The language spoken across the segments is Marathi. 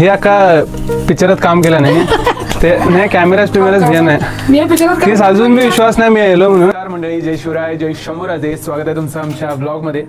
हे अख्खा पिक्चरात काम केलं नाही ते नाही कॅमेराच घ्या नाही प्लीज अजून मी विश्वास नाही मी येलो म्हणून. मंडळी जय शिवराय जय शंभूराजे, स्वागत आहे तुमचं आमच्या ब्लॉगमध्ये.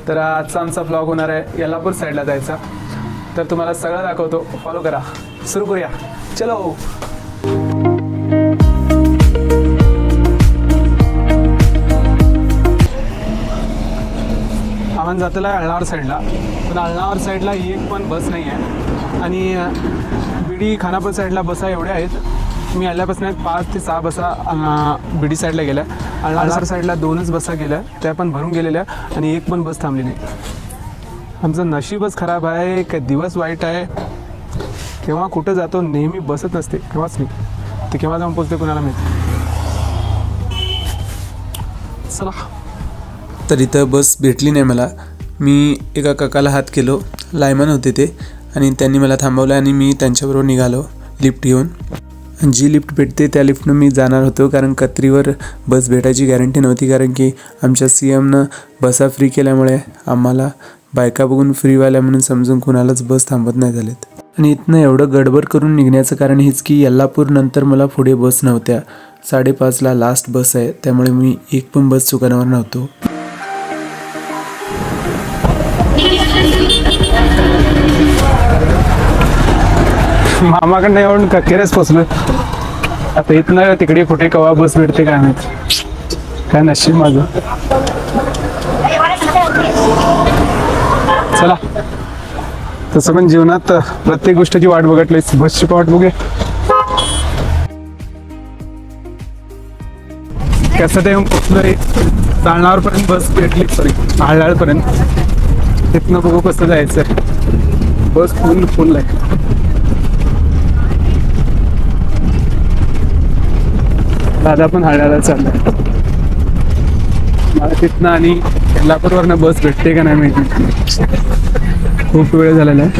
तर आजचा आमचा ब्लॉग होणार आहे येल्लापूर साईडला जायचा. तर तुम्हाला सगळं दाखवतो, फॉलो करा. सुरू करूया, चलो. आपण जातोला अळनावर साईडला, पण अळनावर साईडला एक पण बस नाही आहे आणि बीडी खानापूर साईडला बसा एवढ्या आहेत. मी आल्यापासून 5 ते 6 बसा बीडी साईडला गेल्या. अळनावर साईडला 2च बसा गेल्या, त्या पण भरून गेलेल्या आणि एक पण बस थांबली नाही. आमचं नशीबच खराब आहे का दिवस वाईट आहे. केव्हा कुठं जातो नेहमी बसत नसते, केव्हाच नाही ते केव्हा जाऊन पोचते कुणाला माहिती. चला. तर इथं बस भेटली नाही मला. मी एका काकाला हात केलो, लायमन होते ते, आणि त्यांनी मला थांबवलं आणि मी त्यांच्याबरोबर निघालो लिफ्ट घेऊन. जी लिफ्ट भेटते त्या लिफ्टनं मी जाणार होतो, कारण कत्रीवर बस भेटायची गॅरंटी नव्हती, कारण की आमच्या CMनं बसा फ्री केल्यामुळे आम्हाला बायका बघून फ्रीवाल्या म्हणून समजून कुणालाच बस थांबत नाही झालेत. आणि इथनं एवढं गडबड करून निघण्याचं कारण हेच की येल्लापूर नंतर मला पुढे बस नव्हत्या. 5:30ला लास्ट बस आहे, त्यामुळे मी एक पण बस चुकवणार नव्हतो. मामाकडनं येऊन कखेरच पोचलो. आता इथनं तिकडे कुठे कवा बस भेटते काय माहिती, काय नशीब माझं. चला. तसं पण जीवनात प्रत्येक गोष्टीची वाट बघितली, बसची वाट बघूया. कसं ते येऊन पोचलोय, जालनावरपर्यंत बस भेटली, सॉरी आळनावरपर्यंत. तिथनं बघू कसं जायचं. बस फुल आहे. दादा पण हळदाला चाललाय. मला तिथनं आणि येल्लापूरवरनं बस भेटते का नाही माहिती, खूप वेळ झालेला आहे.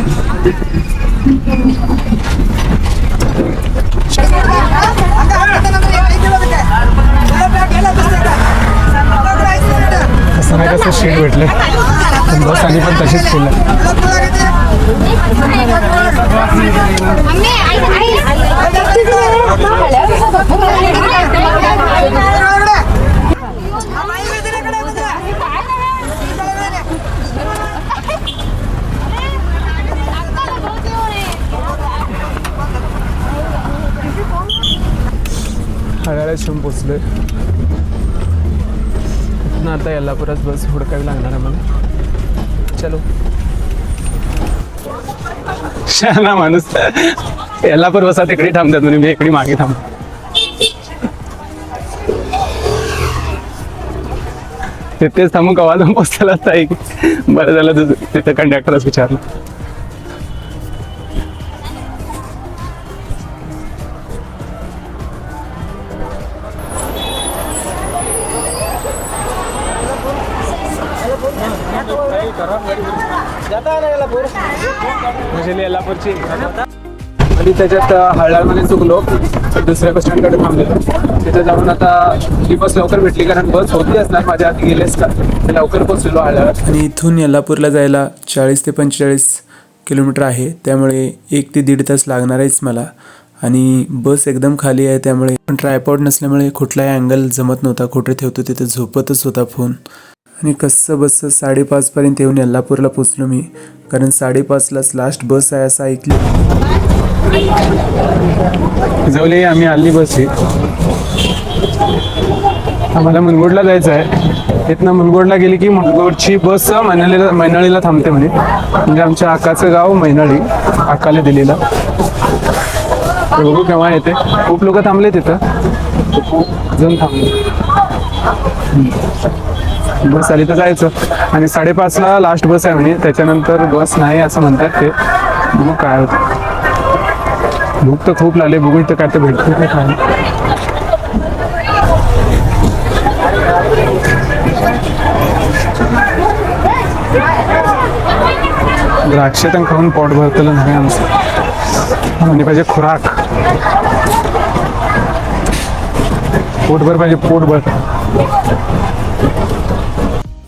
असं नाही कसं शीट भेटले, पण बस आणि पण तशीच फुल आहे. हळ्याला शिवून पोचलोय. आता येल्लापुरात बस हुडकावी लागणार आहे मला. चलो. शहाणा माणूस. येल्लापूर बसा तिकडे थांबतात म्हणून मी इकडे मागे थांबतो. तिथेच थांबून कवा जाऊन पोचला असता. बरं झालं तुझं तिथं कंडक्टरच विचारलं. येल्लापूरची आणि त्याच्यात हळदामध्ये चुकलो, दुसऱ्या बस स्टँडकडे थांबलेलो. तिथे जाऊन आता ही बस लवकर भेटली, कारण बस होती असणार माझ्या आधी गेलेच का, ते लवकर पोचलेलो हळदावर. आणि इथून येल्लापूरला जायला 40 ते 45 किलोमीटर आहे, त्यामुळे 1 ते 1.5 तास लागणार आहेच मला. आणि बस एकदम खाली आहे, त्यामुळे पण ट्रायपॉड नसल्यामुळे कुठलाही अँगल जमत नव्हता. कुठे ठेवतो तिथे झोपतच होता फोन. आणि कसं बस 5:30पर्यंत येऊन येल्लापूरला पोचलो मी, कारण 5:30लाच लास्ट बस आहे असं ऐकलं. जवळ आम्ही आली बस ही. आम्हाला मुनगोडला जायचं आहे. इथनं मुनगोडला गेली की मुनगोडची बस मैनाळीला थांबते म्हणे. म्हणजे आमच्या आकाचं गाव मैनाळी, आकाला दिलेला. बघू केव्हा येते. खूप लोक थांबले तिथं, अजून थांबले. बस आली तर जायचं. आणि 5:30ला लास्ट बस आहे म्हणे, त्याच्यानंतर बस नाही असं म्हणतात ते. बघू काय होतं. भूक तर खूप लागली, बघू इथं काय तर भेटतो काय खायला. द्राक्ष तर खाऊन पोट भरतलं नाही आमचं. म्हणजे पाहिजे खुराक, पोटभर पाहिजे, पोटभर.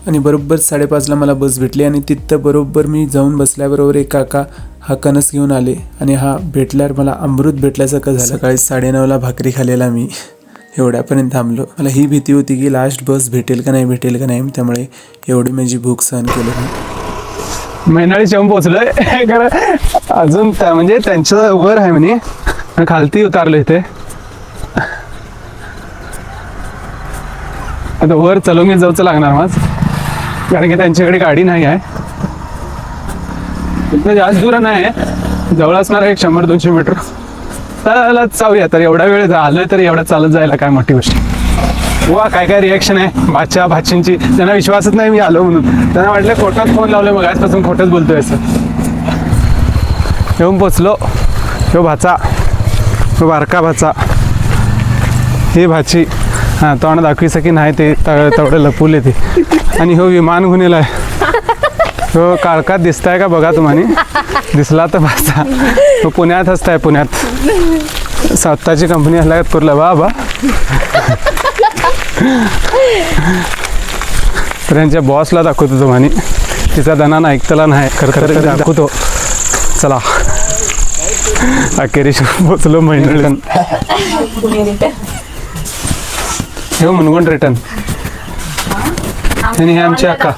आणि बरोबर 5:30ला मला बस भेटली आणि तिथं बरोबर मी जाऊन बसल्याबरोबर एक काका हा कणस घेऊन आले आणि हा भेटल्यावर मला अमृत भेटल्यासारखं झालं. सकाळी 9:30ला भाकरी खाल्लेला मी एवढ्यापर्यंत थांबलो. मला ही भीती होती की लास्ट बस भेटेल का नाही, त्यामुळे एवढी माझी भूक सहन केली मी. मैनाळी शेवून पोहोचलोय खरं अजून म्हणजे त्यांचं वर आहे म्हणे, खालती उतारलो इथे. आता वर चलवून जाऊच लागणार माझ, कारण की त्यांच्याकडे गाडी नाही आहे. इथं जास्त दूर नाही आहे, जवळ असणार आहे 100-200 मीटर. चला जाऊया. तर एवढा वेळ आलोय तर एवढा चालत जायला काय मोठी गोष्ट. वा काय काय रिॲक्शन आहे भाच्यांची. त्यांना विश्वासच नाही मी आलो म्हणून. त्यांना वाटलं खोटाच फोन लावले, मग आजपासून खोटंच बोलतोय असं. येऊन पोचलो. ह्यो भाचा, ह्यो बारका भाचा, हे भाची. हां तोंड दाखवीचं की नाही ते तेवढं लपवले ते. आणि ह्यो विमान गुन्हेला आहे. ह्यो काळकात दिसताय का बघा तुम्हाला, दिसला तर भाचा. तो पुण्यात असताय, पुण्यात स्वतःची कंपनी असल्यात कुर्ला बाबा. तर यांच्या बॉसला दाखवतो तुम्हाला, तिचा दणान ऐकतला नाही, खरं दाखवतो. चला अखेरीस पोचलो मैनाळी. हे मुनगुंड रिटर्न. आणि हे आमची अक्का,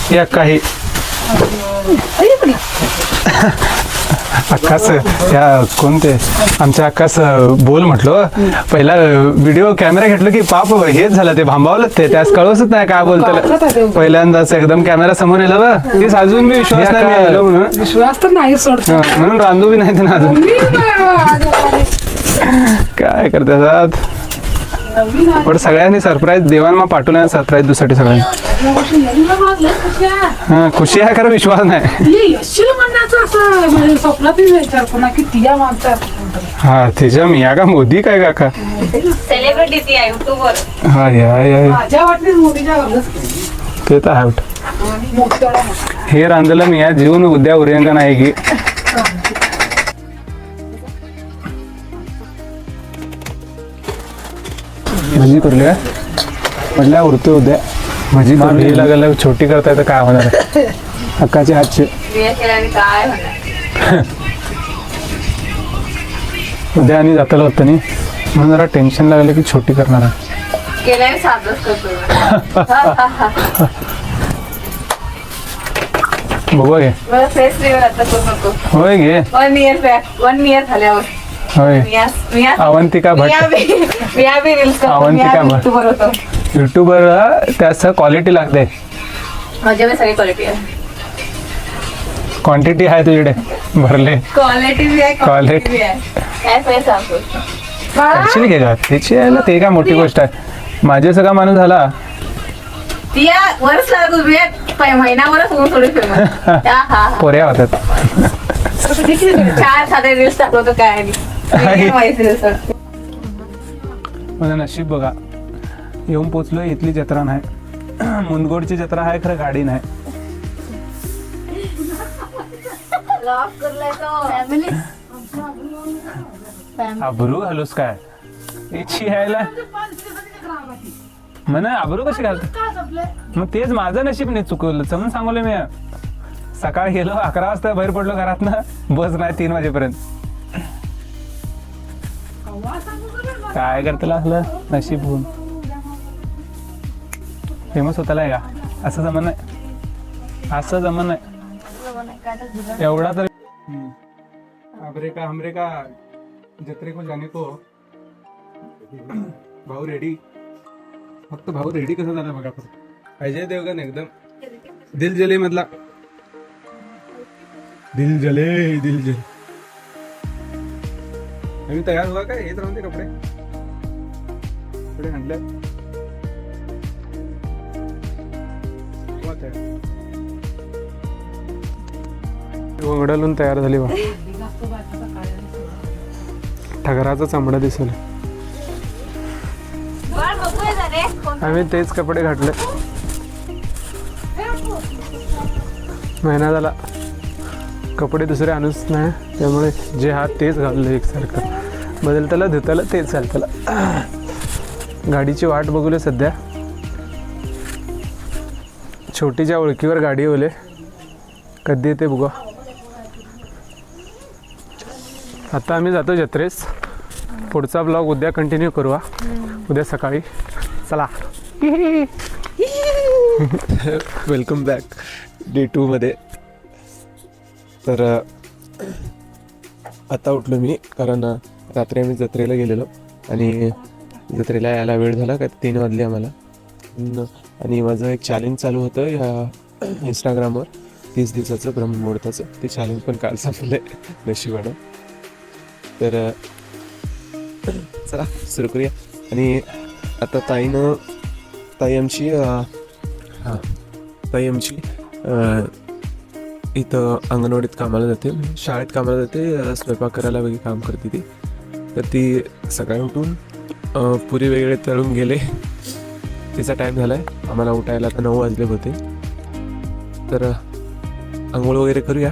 ही अक्का ही अक्कास या कोणते आमच्या अक्कास बोल म्हटलं. पहिला व्हिडिओ कॅमेरा घेतलं की पाप हेच झालं, ते भांबावलं ते, त्यास कळवच नाही काय बोलतं. पहिल्यांदाच एकदम कॅमेरा समोर येलं बा, तेच अजून मी विश्वास नाही म्हणून, विश्वास तर नाही सोडतो म्हणून रांधू बी नाही त्यांना अजून. काय करतात पण सगळ्यांनी सरप्राईज देवान मग पाठवलं सरप्राईज दुसाठी सगळ्यांनी. हा खुशी आहे, खरं विश्वास नाही. हा तिच्या मिया का मोदी काय काका सेलिब्रिटी आहे युट्यूबर. हा या माझ्या वाटणीत मोदीच्या ते तर आहे. हे रांधलं मिया जीवन उद्या उरेंका नाही की. भजी करूया म्हटल्या उरते उद्या. भजी करू लागला छोटी करता येतं काय होणार आहे. हक्काचे हातचे काय उद्या आणि जाताला होतं नाही म्हणून जरा टेन्शन लागलं की छोटी करणार आहे. केल्याने साधच करतो. बघू घे. मला फेस रिव्हिल आता करू नको. होय घे. 1 year झाल्यावर. होय अवंतिका भट. अवंतिका भट युट्यूबर त्यास क्वालिटी लागते. माझ्याकडे सगळी क्वालिटी आहे. क्वांटिटी आहे तुझ्याकडे भरले. क्वालिटी बी आहे, क्वालिटी आहे. काय पैसे सांगतो. ऍक्च्युली घे का त्याची यायला ते काय मोठी गोष्ट आहे. माझे सगळा माणूस झाला ती वरच लागू महिनाभरच होऊन थोडी फेमस. पोऱ्या होतात. 4 साधे रील्स टाकलो तर काय माझं नशीब बघा येऊन पोचलो. इथली जत्रा नाही, मुनगोडची जत्रा आहे खरं गाडी नाही. आबरू घालूस काय इच्छी यायला म्हणा. आबरू कशी घालत मग तेच माझं नशीब नाही चुकवलं समजून सांगवलं मी. सकाळी गेलो 11 वाजता बाहेर पडलो घरातनं, बस नाही 3 वाजेपर्यंत. काय करतला असलं नशीब होऊन फेमस होताला आहे का. असं जमन नाही, असं जमन नाही एवढा तर. अबरे का हमरे का जत्रे को जाने को भाऊ रेडी. फक्त भाऊ रेडी कसा झाला बघा. अजय देवगन एकदम दिल जले मधला. दिल जले दिल जले. आम्ही तयार हुआ काय येत राहून ते कपडे आणले. वंगडालून तयार झाली बा. ठगराचा चांबडा दिसला. आम्ही तेच कपडे घातले. महिना झाला कपडे दुसरे आणूच नाही, त्यामुळे जे हात तेच घाललं एकसारखं. बदलताला धुताला तेच चालताला. गाडीची वाट बघूले सध्या. छोटीच्या ओळखीवर गाडी ओले कधी येते बघा. आता आम्ही जातो जत्रेस. पुढचा ब्लॉग उद्या कंटिन्यू करू. उद्या सकाळी. चला. वेलकम बॅक डे 2मध्ये. तर आता उठलो मी, कारण रात्री आम्ही जत्रेला गेलेलो आणि जत्रेला यायला वेळ झाला का 3 वाजले आम्हाला. आणि माझं एक चॅलेंज चालू होतं ह्या इंस्टाग्रामवर 30 दिवसाचं ब्रह्ममुहूर्ताचं. ते चॅलेंज पण काल संपलं आहे नशिबानं. तर चला सुरू करूया. आणि आता ताई आमची इथं अंगणवाडीत कामाला जाते, शाळेत कामाला जाते, स्वयंपाक करायला वगैरे काम करते ती. तर ती सकाळी उठून पुरी वेगळे तळून गेले. तिचा टाईम झाला आहे, आम्हाला उठायला आता 9 वाजले होते. तर आंघोळ वगैरे करूया.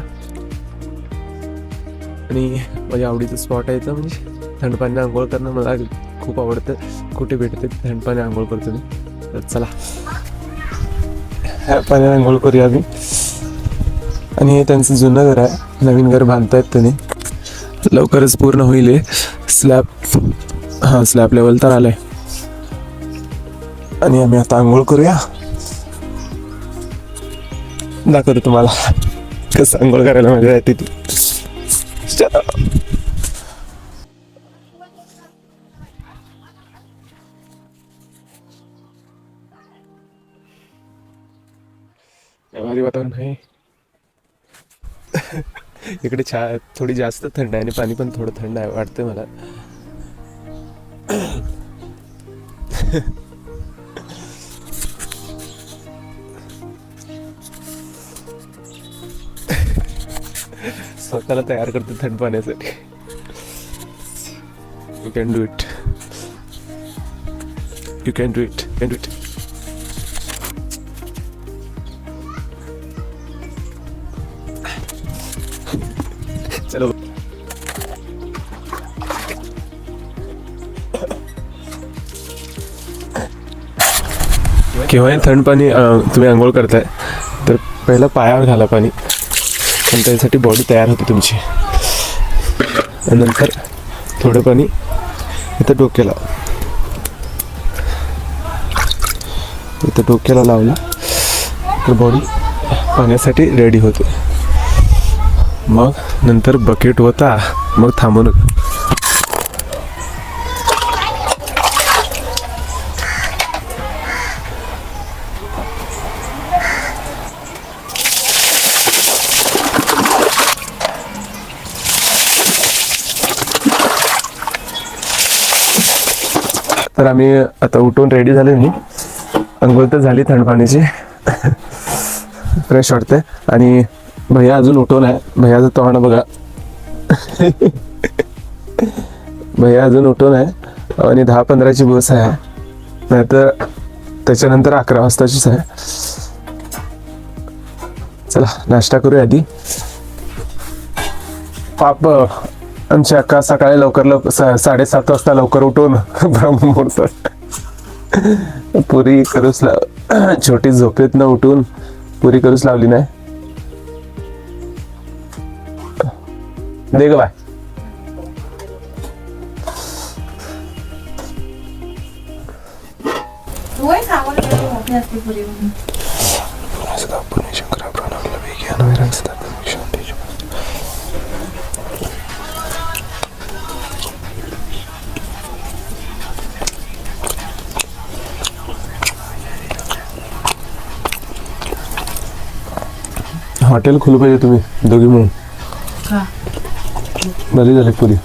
आणि माझ्या आवडीचं स्पॉट आहे इथं, म्हणजे थंड पाण्याने आंघोळ करणं मला खूप आवडतं. कुठे भेटते थंड पाणी आंघोळ करतो मी. तर चला ह्या पाण्याने आंघोळ करूया आम्ही. आणि हे त्यांचं जुनं घर आहे, नवीन घर बांधतायत त्यांनी. लवकरच पूर्ण होईल. स्लॅब लेवल तर आलंय. आणि आम्ही आता आंघोळ करूया. दाखवतो तुम्हाला कसं आंघोळ करायला मजा येते ती. भारी वातावरण आहे इकडे. थोडी जास्त थंड आहे आणि पाणी पण थोडं थंड आहे वाटतंय मला. स्वतःला तयार करतो थंड पाण्यासाठी. You can do it. You can do it. Can do it. चलो. केव्हाही थंड पाणी तुम्ही आंघोळ करताय तर पहिलं पायावर घाला पाणी, आणि त्यासाठी बॉडी तयार होते तुमची. नंतर थोडं पाणी इथं डोक्याला लावलं तर बॉडी पाण्यासाठी रेडी होते. मग नंतर बकेट होता, मग थांबू नका. तर आम्ही आता उठून रेडी झाले. मी अंघोळ तर झाली थंड पाण्याची, फ्रेश वाटते. आणि भैया अजून उठून आहे. भैयाचं तोंड बघा. भैया अजून उठून आहे. आणि 10-15ची बस आहे, नाहीतर त्याच्यानंतर 11 वाजताचीच आहे. चला नाश्ता करूया आधी. पाप आमची अक्का सकाळी लवकर 7:30 वाजता लवकर उठून ब्रह्ममुहूर्त पुरी करूच छोटी झोपेत न उठून पुरी करूच लावली नाही. दे ग बाय. हॉटेल खुलं पाहिजे तुम्ही दोघी म्हणून. बरी झाली पुरी.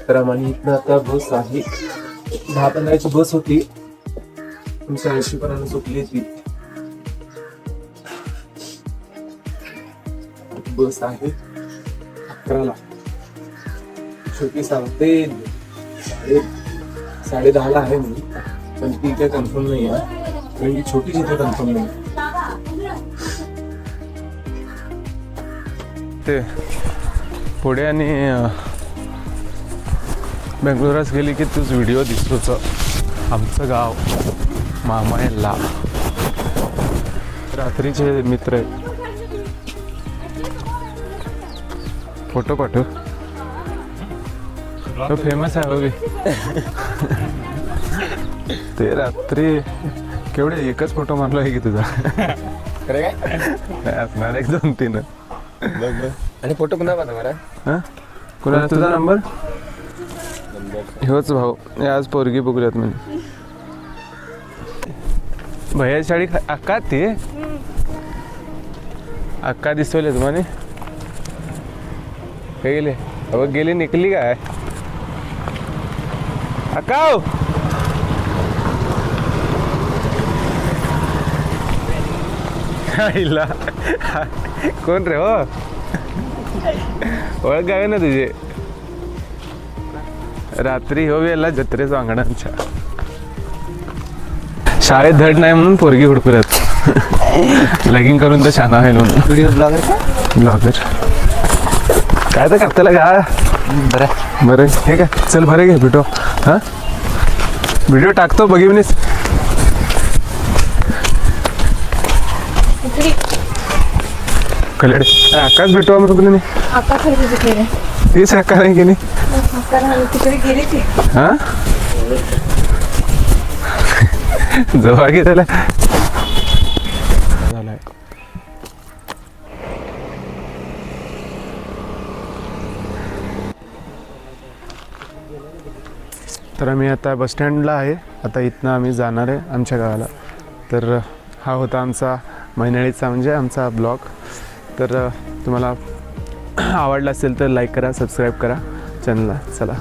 तर आम्हाला इथनं आता बस आहे. 10-15ची बस होती, 80 पर्यंत सुटली ती बस आहे. 11ला छोटी सांगते 10:30ला आहे मी, पण ती काय कन्फर्म नाही आहे, कारण की छोटी तिथे कन्फर्म नाही. ते पुढे आणि बेंगलोरात गेली की तूच व्हिडिओ दिसतोच. आमचं गाव मामायला रात्रीचे मित्र आहेत. फोटो पाठव. तो फेमस आहे बघ ते रात्री केवढे एकच फोटो मारलो आहे की तुझा. नाही असणार 1-2-3. आणि फोटो पुन्हा पाठव मला. हां कोणाला तुझा नंबर होच भाऊ. आज पोरगी बघूयात म्हणजे भैया शाळी अक्का ती अक्का दिसतोय तुम्हाला काय गेले अबघ गेली निकली काय अक्का आईला कोण रे हो ओळख गावे ना तुझे. रात्री हो वेळेला जत्रेच वांगणांच्या शाळेत धड नाही म्हणून पोरगी हुडकुरत लगीन करून तर छान आहे म्हणून. व्हिडिओ ब्लॉगर काय तर करताला का बरं. बरं हे काय चल बरं घे भेटो. हां व्हिडिओ टाकतो बघिवनीस. कलेडे आकाश भेटू मग तुला नाही आता खरेदी तिकडे तीच अक्का नाही गेली. तिकडे गेली ती. हां जवळ घे त्याला झालाय. तर आम्ही आता बसस्टँडला आहे. आता इथनं आम्ही जाणार आहे आमच्या गावाला. तर हा होता आमचा महिन्याळीचा म्हणजे आमचा ब्लॉग. तर तुम्हाला आवडला असेल तर लाईक करा, सबस्क्राईब करा चॅनलला. चला.